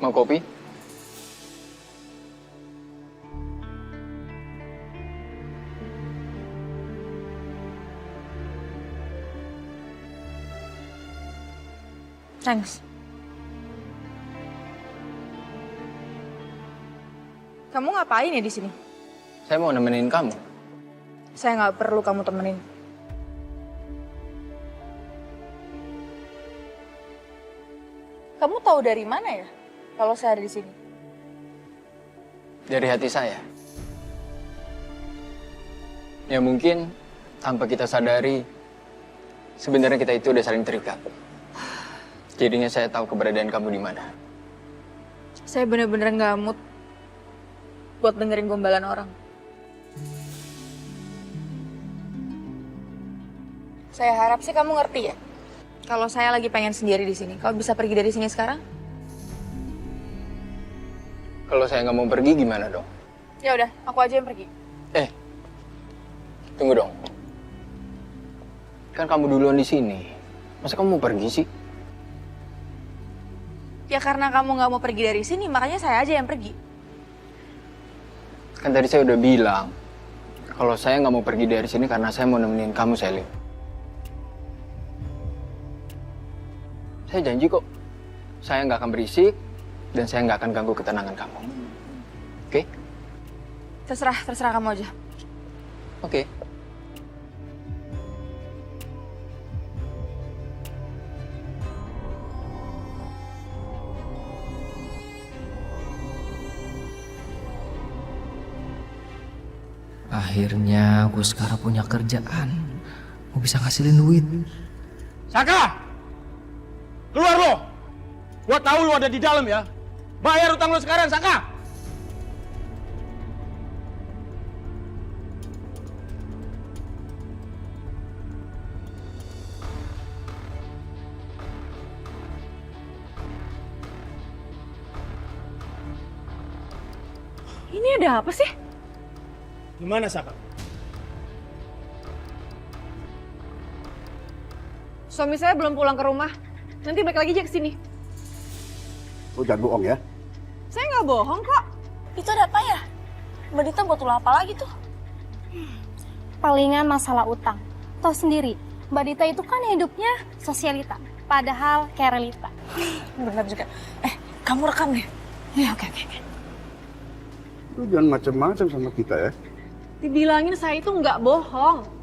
Mau kopi? Thanks. Kamu ngapain ya di sini? Saya mau nemenin kamu. Saya nggak perlu kamu temenin. Kamu tahu dari mana ya kalau saya ada di sini? Dari hati saya. Ya mungkin tanpa kita sadari, sebenarnya kita itu udah saling terikat. Jadinya saya tahu keberadaan kamu di mana. Saya bener-bener nggak mood buat dengerin gombalan orang. Saya harap sih kamu ngerti ya. Kalau saya lagi pengen sendiri di sini, kamu bisa pergi dari sini sekarang? Kalau saya nggak mau pergi gimana dong? Ya udah, aku aja yang pergi. Tunggu dong. Kan kamu duluan di sini. Masa kamu mau pergi sih? Ya karena kamu nggak mau pergi dari sini, makanya saya aja yang pergi. Kan tadi saya udah bilang, kalau saya nggak mau pergi dari sini karena saya mau nemenin kamu, Selin. Saya janji kok, saya nggak akan berisik dan saya nggak akan ganggu ketenangan kamu. Oke? Terserah kamu aja. Oke. Akhirnya gue sekarang punya kerjaan. Gue bisa ngasilin duit. Saka! Keluar lo! Gua tahu lo ada di dalam ya. Bayar utang lo sekarang, Saka! Ini ada apa sih? Gimana, Saka? Suami saya belum pulang ke rumah. Nanti balik lagi aja ke sini. Lu jangan bohong ya. Saya nggak bohong kok. Itu ada apa ya? Mbak Dita buat ulah apa lagi tuh? Palingan masalah utang. Tahu sendiri, Mbak Dita itu kan hidupnya sosialita. Padahal kayak realita. Benar juga. Kamu rekam deh. Ya oke. Lu jangan macam-macam sama kita ya. Dibilangin saya itu nggak bohong.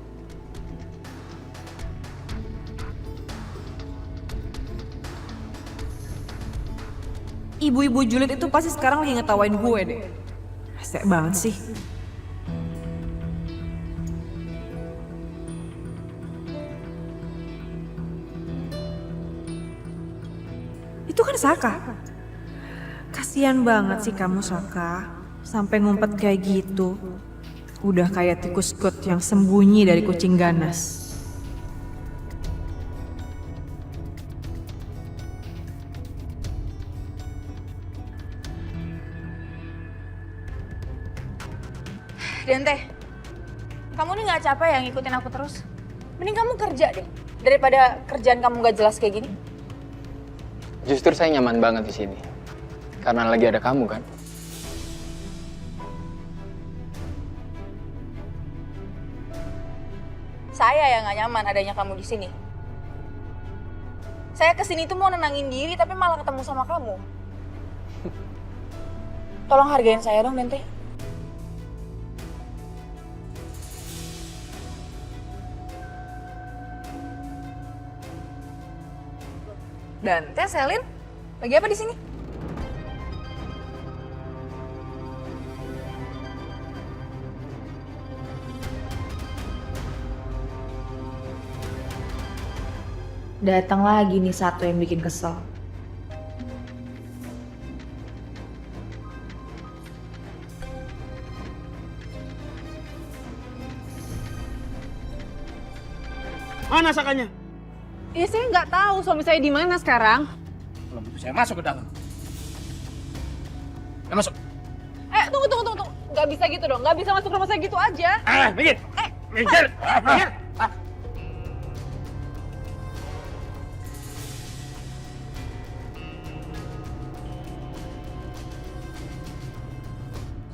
Ibu-ibu julid itu pasti sekarang lagi ngetawain gue deh. Rese banget sih. Itu kan Saka. Kasian banget sih kamu Saka. Sampai ngumpet kayak gitu. Udah kayak tikus got yang sembunyi dari kucing ganas. Dente, kamu nih gak capek ya ngikutin aku terus? Mending kamu kerja deh, daripada kerjaan kamu gak jelas kayak gini. Justru saya nyaman banget di sini. Karena lagi ada kamu kan. Saya yang gak nyaman adanya kamu di sini. Saya kesini tuh mau nenangin diri, tapi malah ketemu sama kamu. Tolong hargain saya dong, Dente. Dan Teh Selin, lagi apa di sini? Datang lagi nih satu yang bikin kesel. Mana Sakanya? Ya saya nggak tahu suami saya di mana sekarang. Kalau begitu saya masuk ke dalam. Ya masuk. Tunggu. Nggak bisa gitu dong, nggak bisa masuk rumah saya gitu aja. Minggir. Minggir. Minggir.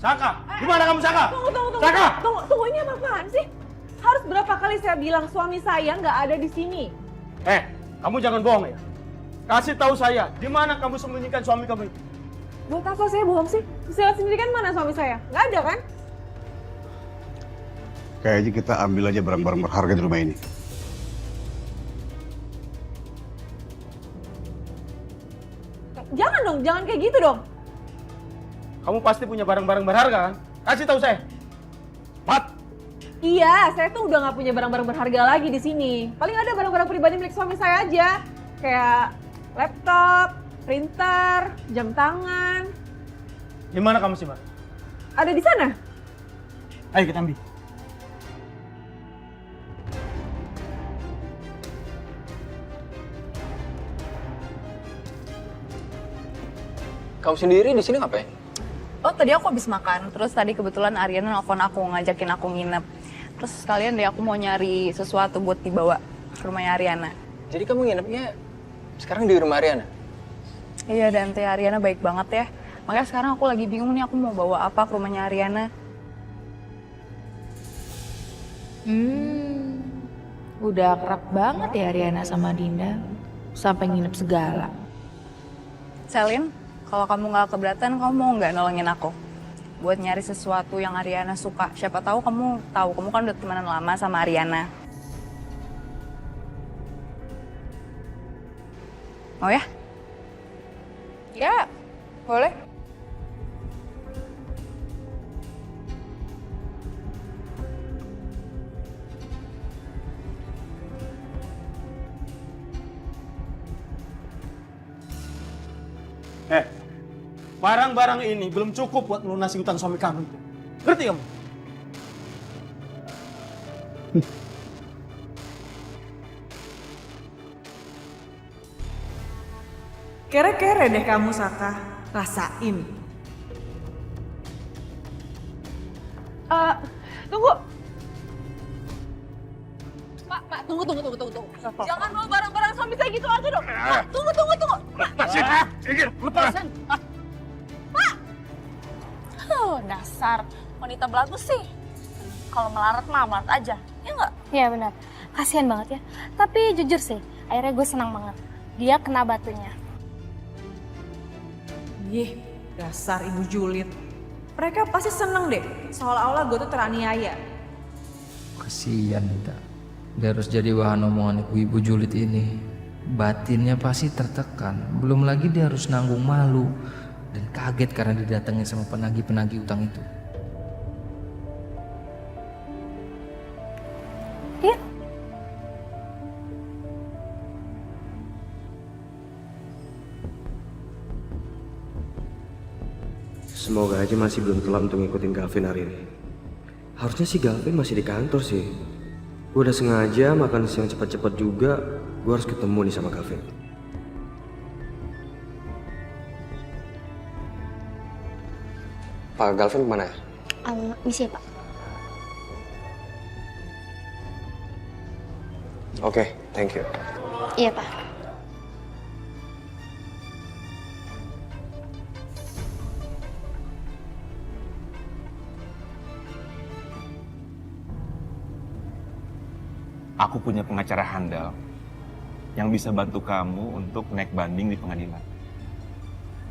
Saka, di mana kamu Saka? Tunggu. Saka! Tunggu, ini apa-apaan sih? Harus berapa kali saya bilang suami saya nggak ada di sini? Kamu jangan bohong ya. Kasih tahu saya, di mana kamu sembunyikan suami kamu itu? Buat apa saya bohong sih? Saya lihat sendiri kan mana suami saya? Nggak ada kan? Kayaknya kita ambil aja barang-barang berharga di rumah ini. Jangan dong, jangan kayak gitu dong. Kamu pasti punya barang-barang berharga kan? Kasih tahu saya. Mat! Iya, saya tuh udah nggak punya barang-barang berharga lagi di sini. Paling ada barang-barang pribadi milik suami saya aja, kayak laptop, printer, jam tangan. Di mana kamu simpan? Ada di sana. Ayo kita ambil. Kamu sendiri di sini ngapain? Oh, tadi aku habis makan. Terus tadi kebetulan Ariana nelfon aku, ngajakin aku nginep. Terus sekalian deh aku mau nyari sesuatu buat dibawa ke rumahnya Ariana. Jadi kamu nginepnya sekarang di rumah Ariana? Iya, dan Teh Ariana baik banget ya. Makanya sekarang aku lagi bingung nih aku mau bawa apa ke rumahnya Ariana. Udah akrab banget ya Ariana sama Dinda. Sampai nginep segala. Selin, kalau kamu nggak keberatan, kamu mau nggak nolongin aku? Buat nyari sesuatu yang Ariana suka. Siapa tahu kamu kan udah temenan lama sama Ariana. Mau ya? Ya, boleh. Barang-barang ini belum cukup buat melunasi utang suami kamu itu. Ngerti kamu? Kere-kere deh kamu, Saka. Rasain. Tunggu. Pak, tunggu. Jangan bawa barang-barang suami saya gitu aja dong. Pak, tunggu. Lepasin! Lepasin! Dasar wanita belagu sih. Kalau melarat mah melarat aja, ya nggak? Iya benar. Kasihan banget ya. Tapi jujur sih, akhirnya gue senang banget. Dia kena batunya. Ih, dasar ibu julid. Mereka pasti seneng deh, seolah-olah gue tuh teraniaya. Kasihan Dinda. Dia harus jadi bahan omongan ibu julid ini. Batinnya pasti tertekan. Belum lagi dia harus nanggung malu dan kaget karena didatengin sama penagih-penagih utang itu. Iya. Semoga aja masih belum telat untuk ngikutin Gavin hari ini. Harusnya sih Gavin masih di kantor sih. Gue udah sengaja makan siang cepat-cepat juga. Gue harus ketemu nih sama Gavin. Pak Gavin kemana ya? Misi ya, Pak. Oke, thank you. Iya, Pak. Aku punya pengacara handal yang bisa bantu kamu untuk naik banding di pengadilan.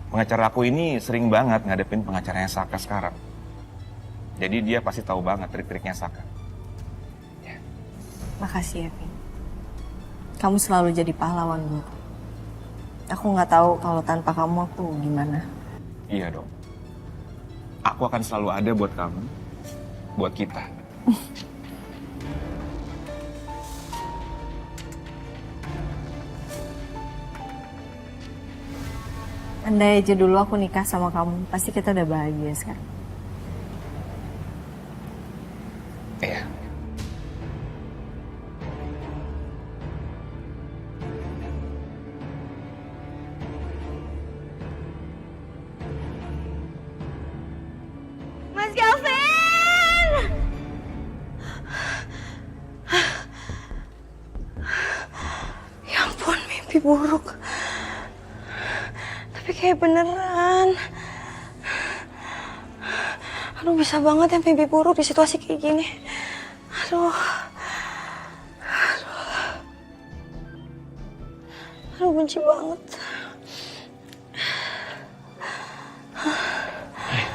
Pengacara aku ini sering banget ngadepin pengacaranya Saka sekarang. Jadi dia pasti tahu banget trik-triknya Saka. Ya. Makasih ya, Vin. Kamu selalu jadi pahlawan gue. Aku nggak tahu kalau tanpa kamu aku gimana. Iya dong. Aku akan selalu ada buat kamu, buat kita. Andai aja dulu aku nikah sama kamu, pasti kita udah bahagia sekarang. Iya. Mas Gavin! Ya ampun, mimpi buruk. Tapi kayak beneran. Aduh, bisa banget yang mimpi buruk di situasi kayak gini. Aduh. Aduh, benci banget.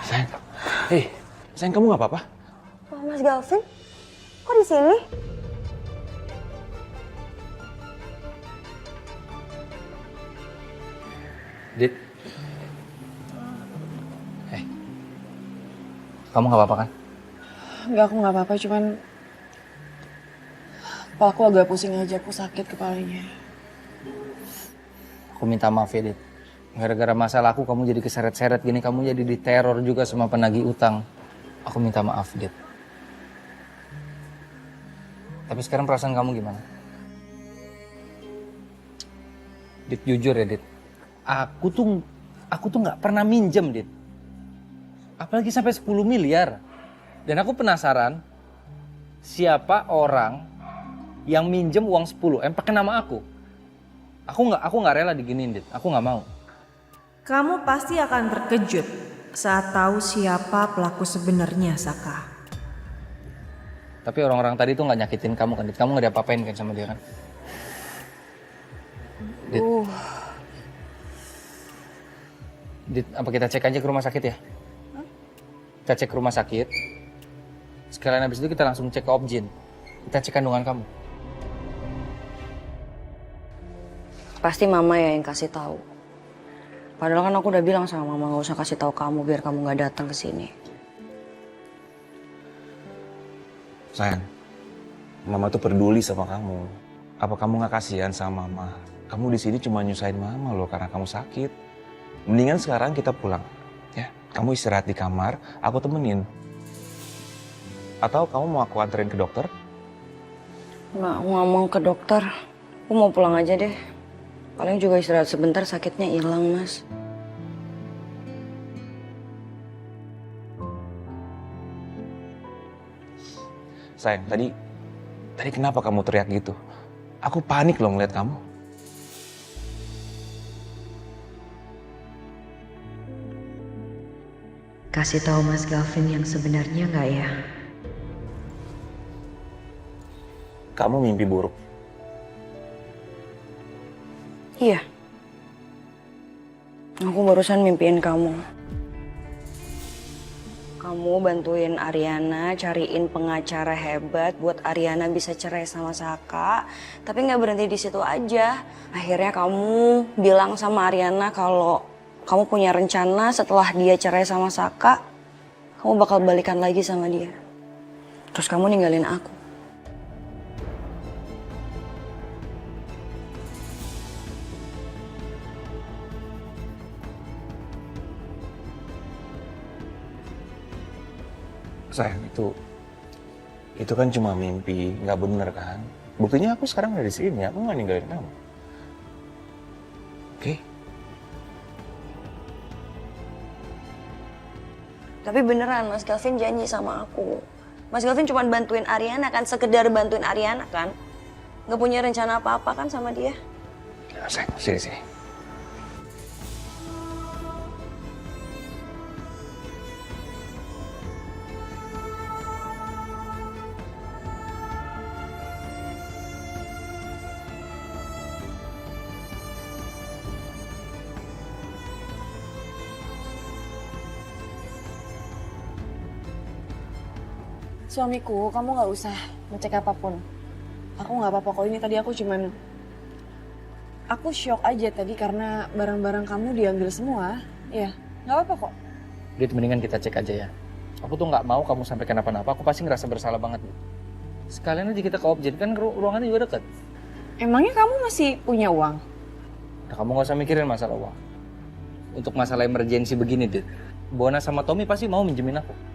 Sayang. Sayang, kamu nggak apa-apa? Oh, Mas Galvin, kok di sini? Dit. Kamu nggak apa-apa kan? Enggak, aku nggak apa-apa, cuman kepalaku agak pusing aja, aku sakit kepalanya. Aku minta maaf ya, Dit. Gara-gara masalah aku kamu jadi keseret-seret gini, kamu jadi diteror juga sama penagih utang. Aku minta maaf, Dit. Tapi sekarang perasaan kamu gimana? Dit, jujur ya, Dit. Aku tuh nggak pernah minjem, Dit. Apalagi sampai 10 miliar. Dan aku penasaran siapa orang yang minjem uang 10 M pakai nama aku. Aku nggak rela diginiin, Dit. Aku nggak mau. Kamu pasti akan terkejut saat tahu siapa pelaku sebenarnya, Saka. Tapi orang-orang tadi tuh nggak nyakitin kamu kan, Dit? Kamu nggak ada apa-apain kan sama dia kan? Dit. Dit, apa kita cek aja ke rumah sakit ya? Kita cek ke rumah sakit. Sekalian habis itu kita langsung cek ke Objin. Kita cek kandungan kamu. Pasti mama ya yang kasih tahu. Padahal kan aku udah bilang sama mama nggak usah kasih tahu kamu biar kamu nggak datang ke sini. Sayang, mama tuh peduli sama kamu. Apa kamu nggak kasihan sama mama? Kamu di sini cuma nyusahin mama loh karena kamu sakit. Mendingan sekarang kita pulang, ya. Kamu istirahat di kamar, aku temenin. Atau kamu mau aku anterin ke dokter? Nggak, aku nggak mau ke dokter. Aku mau pulang aja deh. Paling juga istirahat sebentar, sakitnya hilang, Mas. Sayang, tadi kenapa kamu teriak gitu? Aku panik loh ngeliat kamu. Kasih tahu Mas Galvin yang sebenarnya nggak ya? Kamu mimpi buruk. Iya. Aku barusan mimpiin kamu. Kamu bantuin Ariana cariin pengacara hebat buat Ariana bisa cerai sama Saka. Tapi nggak berhenti di situ aja. Akhirnya kamu bilang sama Ariana kalau kamu punya rencana setelah dia cerai sama Saka, kamu bakal balikan lagi sama dia. Terus kamu ninggalin aku. Sayang, itu kan cuma mimpi, nggak bener kan? Buktinya aku sekarang ada di sini, aku nggak ninggalin kamu. Oke? Tapi beneran Mas Galvin janji sama aku. Mas Galvin cuma bantuin Ariana kan, sekedar bantuin Ariana kan. Nggak punya rencana apa-apa kan sama dia. Ya, sayang, sini. Suamiku, kamu nggak usah ngecek apapun. Aku nggak apa-apa kok, ini tadi aku shock aja tadi karena barang-barang kamu diambil semua. Iya, nggak apa-apa kok. Dit, mendingan kita cek aja ya. Aku tuh nggak mau kamu sampai kenapa-napa, aku pasti ngerasa bersalah banget. Sekalian aja kita ke Objin, kan ruangannya juga deket. Emangnya kamu masih punya uang? Nah, kamu nggak usah mikirin masalah uang. Untuk masalah emergensi begini, Dit, Bona sama Tommy pasti mau minjemin aku.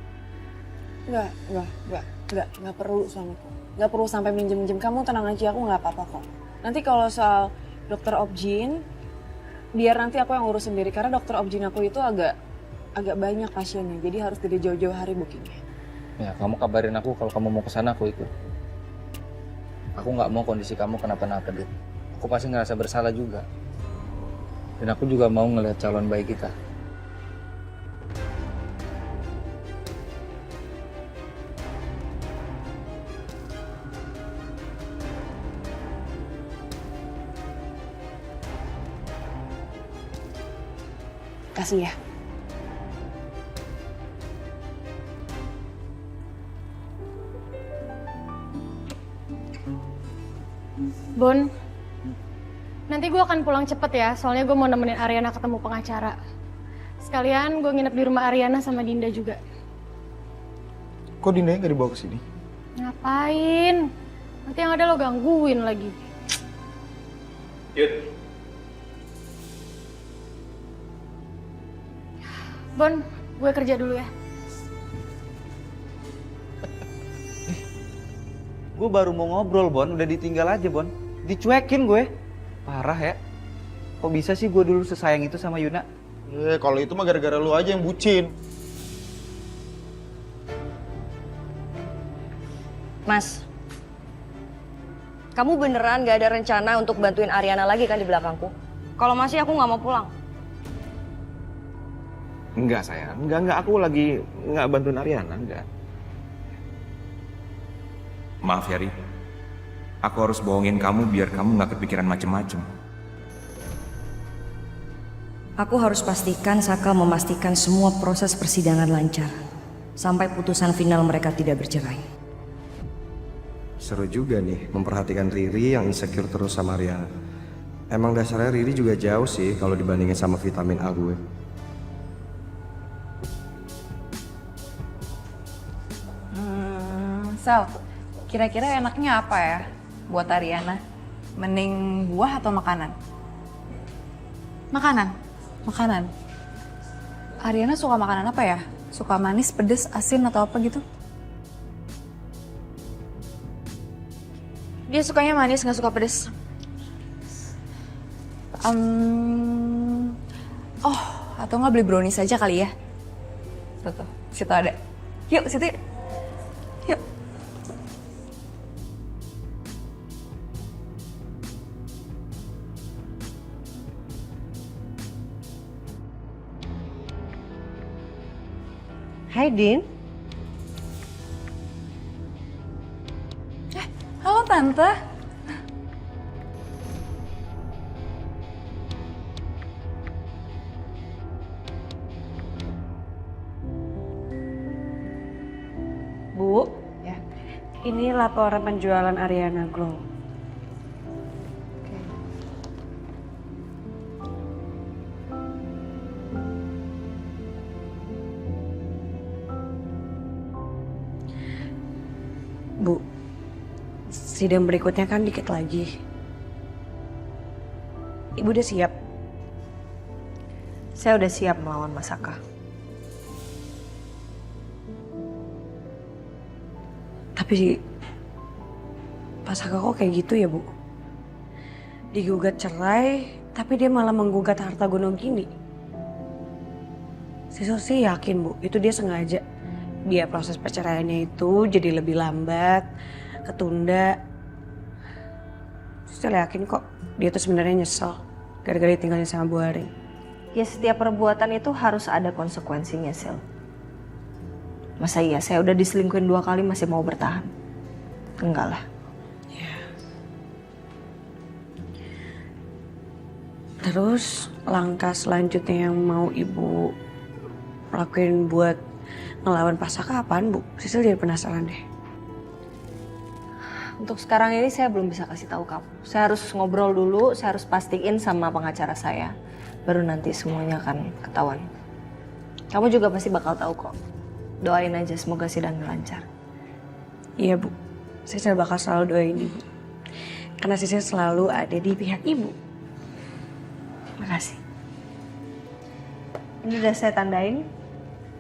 Nggak perlu suamiku. Nggak perlu sampai minjem-minjem, kamu tenang aja, aku nggak apa-apa kok. Nanti kalau soal dokter Objin, biar nanti aku yang urus sendiri, karena dokter Objin aku itu agak banyak pasiennya, jadi harus dari jauh-jauh hari bookingnya. Ya, kamu kabarin aku kalau kamu mau kesana, aku ikut. Aku nggak mau kondisi kamu kenapa-napa, Dit. Aku pasti ngerasa bersalah juga. Dan aku juga mau ngelihat calon bayi kita. Makasih ya. Bon, nanti gue akan pulang cepet ya, soalnya gue mau nemenin Ariana ketemu pengacara. Sekalian gue nginep di rumah Ariana sama Dinda juga. Kok Dinda nggak dibawa ke sini? Ngapain? Nanti yang ada lo gangguin lagi. Yud. Bon, gue kerja dulu ya. Gue baru mau ngobrol, Bon. Udah ditinggal aja, Bon. Dicuekin gue. Parah ya. Kok bisa sih gue dulu sesayang itu sama Yuna? Kalau itu mah gara-gara lu aja yang bucin. Mas, kamu beneran gak ada rencana untuk bantuin Ariana lagi kan di belakangku? Kalau masih aku gak mau pulang. Enggak sayang, enggak. Aku lagi nggak bantuin Ariana, enggak. Maaf ya, Ri. Aku harus bohongin kamu biar kamu nggak kepikiran macem-macem. Aku harus pastikan Saka memastikan semua proses persidangan lancar. Sampai putusan final mereka tidak bercerai. Seru juga nih memperhatikan Riri yang insecure terus sama Ariana. Emang dasarnya Riri juga jauh sih kalau dibandingin sama vitamin A gue. Sal, kira-kira enaknya apa ya buat Ariana? Mending buah atau makanan? Makanan. Ariana suka makanan apa ya? Suka manis, pedes, asin atau apa gitu? Dia sukanya manis, nggak suka pedes. Oh, atau nggak beli brownies aja kali ya? Tuh, situ ada. Yuk, situ yuk. Yuk. Hai, Din. Halo, Tante. Bu, ya. Ini laporan penjualan Ariana Glow. Bu, sidang berikutnya kan dikit lagi. Ibu udah siap? Saya udah siap melawan Mas Saka. Tapi Pak Saka kok kayak gitu ya, Bu? Digugat cerai, tapi dia malah menggugat harta gunung gini. Saya sih yakin, Bu, itu dia sengaja. Biar proses perceraiannya itu jadi lebih lambat, ketunda. Saya yakin kok dia tuh sebenarnya nyesel gara-gara ditinggalin sama Bu Arin. Ya setiap perbuatan itu harus ada konsekuensinya, Sil. Masa iya saya udah diselingkuhin 2 kali masih mau bertahan? Enggak lah. Terus langkah selanjutnya yang mau Ibu lakuin buat ngelawan Pak Saka apaan, Bu? Sisil jadi penasaran deh. Untuk sekarang ini saya belum bisa kasih tahu kamu. Saya harus ngobrol dulu, saya harus pastiin sama pengacara saya. Baru nanti semuanya akan ketahuan. Kamu juga pasti bakal tahu kok. Doain aja semoga sidangnya lancar. Iya, Bu. Sisil bakal selalu doain Ibu. Karena Sisil selalu ada di pihak Ibu. Makasih. Ini udah saya tandain.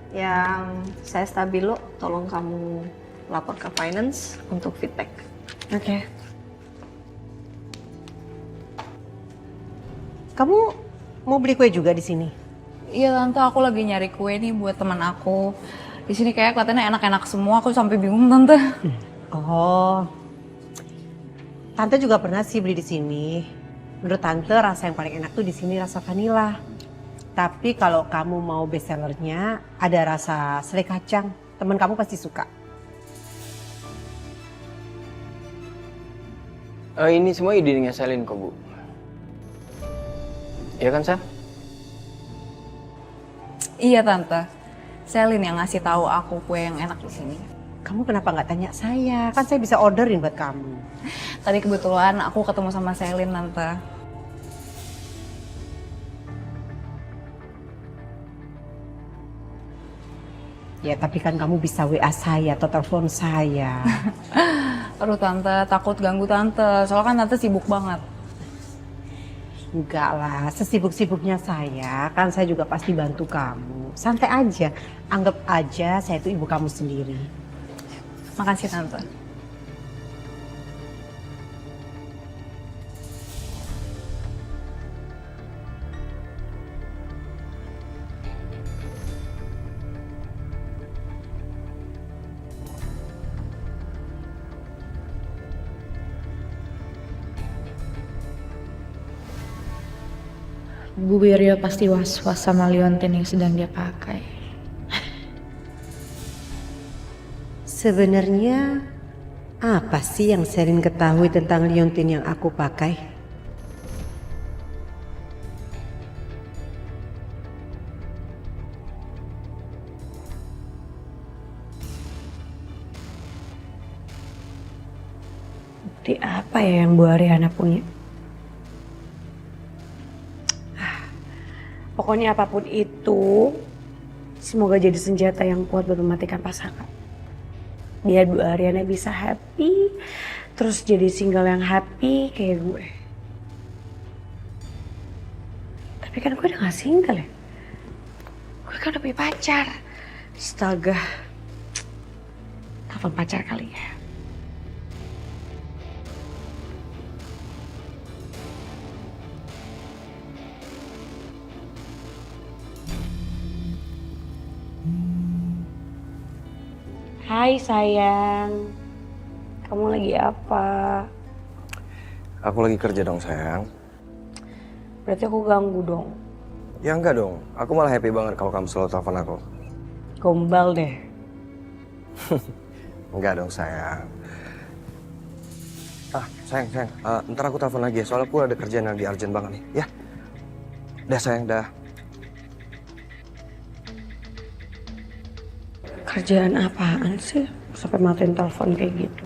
Yang saya stabilo, tolong kamu lapor ke finance untuk feedback. Oke. Kamu mau beli kue juga di sini? Iya Tante, aku lagi nyari kue nih buat teman aku. Di sini kayak kelihatannya enak-enak semua, aku sampai bingung Tante. Oh, Tante juga pernah sih beli di sini. Menurut Tante rasa yang paling enak tuh di sini rasa vanila. Tapi kalau kamu mau best sellernya ada rasa selai kacang. Temen kamu pasti suka. Ini semua idenya Selin kok, Bu. Iya kan, Sel? Iya tante, Selin yang ngasih tahu aku kue yang enak di sini. Kamu kenapa nggak tanya saya? Kan saya bisa orderin buat kamu. Tadi kebetulan aku ketemu sama Selin tante. Ya tapi kan kamu bisa WA saya atau telepon saya. Aduh tante, takut ganggu tante, soalnya kan tante sibuk banget. Enggak lah, sesibuk-sibuknya saya, kan saya juga pasti bantu kamu. Santai aja, anggap aja saya itu ibu kamu sendiri. Makasih tante. Bu Wirya pasti was-was sama liontin yang sedang dia pakai. Sebenarnya apa sih yang Selin ketahui tentang liontin yang aku pakai? Bukti apa ya yang Bu Ariana punya? Pokoknya apapun itu, semoga jadi senjata yang kuat buat mematikan Pak Saka. Biar Bu Ariana bisa happy, terus jadi single yang happy kayak gue. Tapi kan gue udah gak single ya. Gue kan udah punya pacar. Astaga. Telepon pacar kali ya. Hai sayang, kamu lagi apa? Aku lagi kerja dong sayang. Berarti aku ganggu dong. Ya enggak dong, aku malah happy banget kalau kamu selalu telepon aku. Gombal deh. Enggak dong sayang. Sayang, ntar aku telepon lagi ya, soalnya aku ada kerjaan yang urgent banget nih, ya. Dah sayang, dah. Kerjaan apaan sih? Sampai matiin telepon kayak gitu.